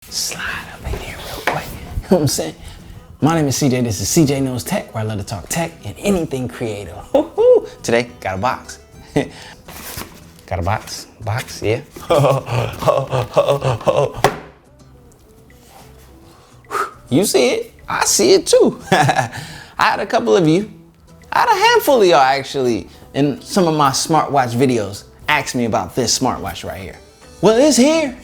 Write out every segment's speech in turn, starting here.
Slide up in here real quick. You know what I'm saying? My name is CJ. This is CJ Knows Tech, where I love to talk tech and anything creative. Woo-hoo. Today, got a box. Got a box? Box, yeah. You see it. I see it too. I had a couple of you. I had a handful of y'all actually in some of my smartwatch videos ask me about this smartwatch right here. Well, it's here.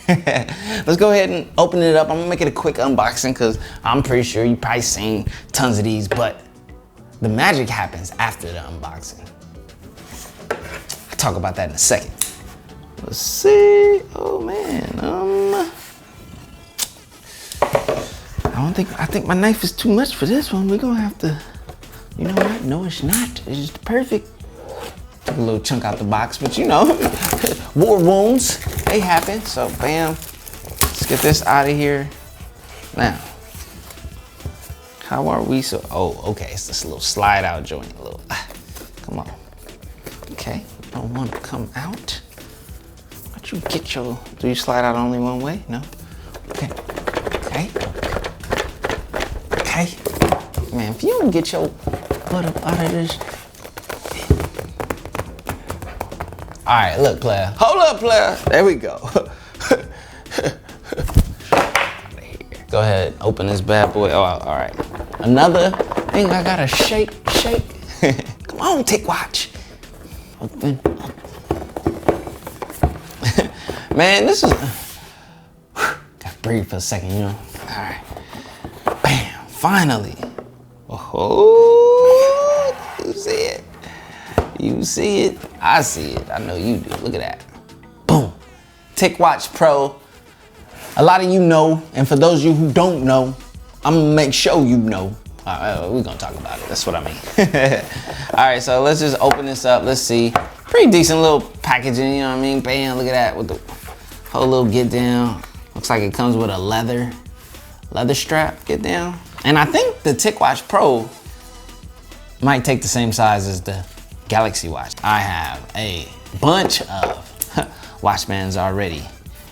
Let's go ahead and open it up. I'm gonna make it a quick unboxing because I'm pretty sure you've probably seen tons of these, but the magic happens after the unboxing. I'll talk about that in a second. Let's see. Oh man. I think my knife is too much for this one. We're gonna have to, you know what? No, it's not. It's just perfect. Took a little chunk out the box, but you know, war wounds, they happen. So bam, let's get this out of here. Now, how are we so, oh, okay, it's this little slide out joint, a little, come on. Okay, don't want to come out. But you get your, do you slide out only one way? No? Okay, okay. Okay, man, if you don't get your butt up out of this. All right, look, player. Hold up, player. There we go. Go ahead, open this bad boy. Oh, all right. Another thing I gotta shake. Come on, Ticwatch. Open. Man, this is, gotta breathe for a second, you know? All right. Bam, finally. Oh, you see it? You see it, I see it. I know you do. Look at that. Boom. Ticwatch PRO. A lot of you know, and for those of you who don't know, I'm gonna make sure you know. We're gonna talk about it. That's what I mean. All right, so let's just open this up. Let's see. Pretty decent little packaging, you know what I mean? Bam, look at that with the whole little get down. Looks like it comes with a leather strap get down. And I think the Ticwatch PRO might take the same size as the Galaxy Watch. I have a bunch of watch bands already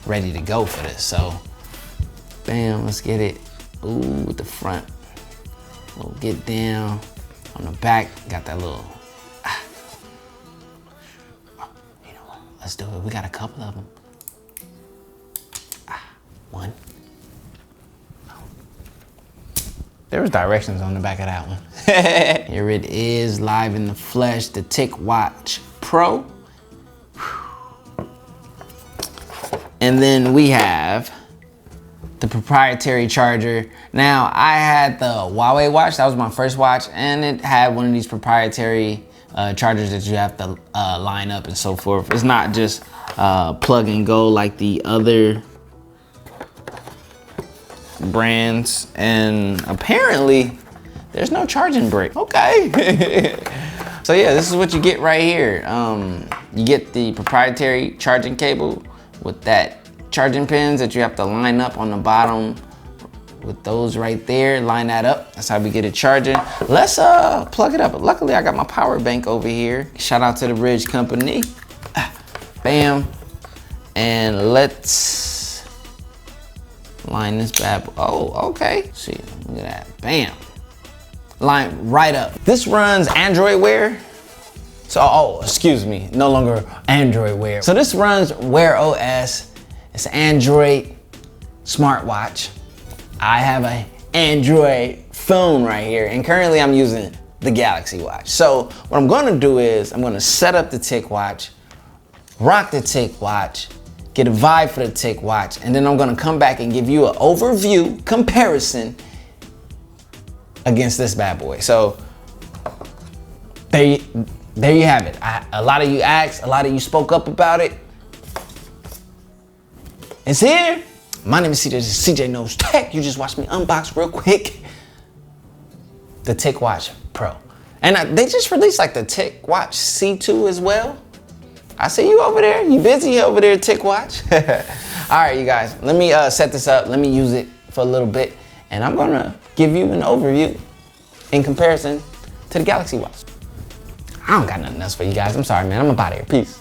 ready to go for this. So, bam, let's get it. Ooh, with the front, little get down. On the back, got that little, you know what, let's do it. We got a couple of them. One. There was directions on the back of that one. Here it is, live in the flesh, the Ticwatch PRO. And then we have the proprietary charger. Now, I had the Mobvoi watch, that was my first watch, and it had one of these proprietary chargers that you have to line up and so forth. It's not just plug and go like the other brands, and apparently there's no charging brick. Okay. So yeah, this is what you get right here. You get the proprietary charging cable with that charging pins that you have to line up on the bottom with those right there. Line that up. That's how we get it charging. Let's plug it up. Luckily I got my power bank over here. Shout out to the Bridge Company. Bam. And let's line this bad boy. Oh, okay. See, look at that. Bam. Line right up. This runs Android Wear. So, oh, excuse me, no longer Android Wear. So this runs Wear OS. It's an Android smartwatch. I have an Android phone right here, and currently I'm using the Galaxy Watch. So what I'm gonna do is I'm gonna set up the Ticwatch, rock the Ticwatch, get a vibe for the Ticwatch, and then I'm gonna come back and give you an overview comparison against this bad boy. So there you have it. A lot of you asked, a lot of you spoke up about it. It's here. My name is CJ. This is CJ Knows Tech. You just watched me unbox real quick the Ticwatch PRO. And they just released like the Ticwatch C2 as well. I see you over there. You busy over there, Ticwatch. All right, you guys, let me set this up. Let me use it for a little bit, and I'm gonna give you an overview in comparison to the Galaxy Watch. I don't got nothing else for you guys. I'm sorry, man. I'm about here. Peace.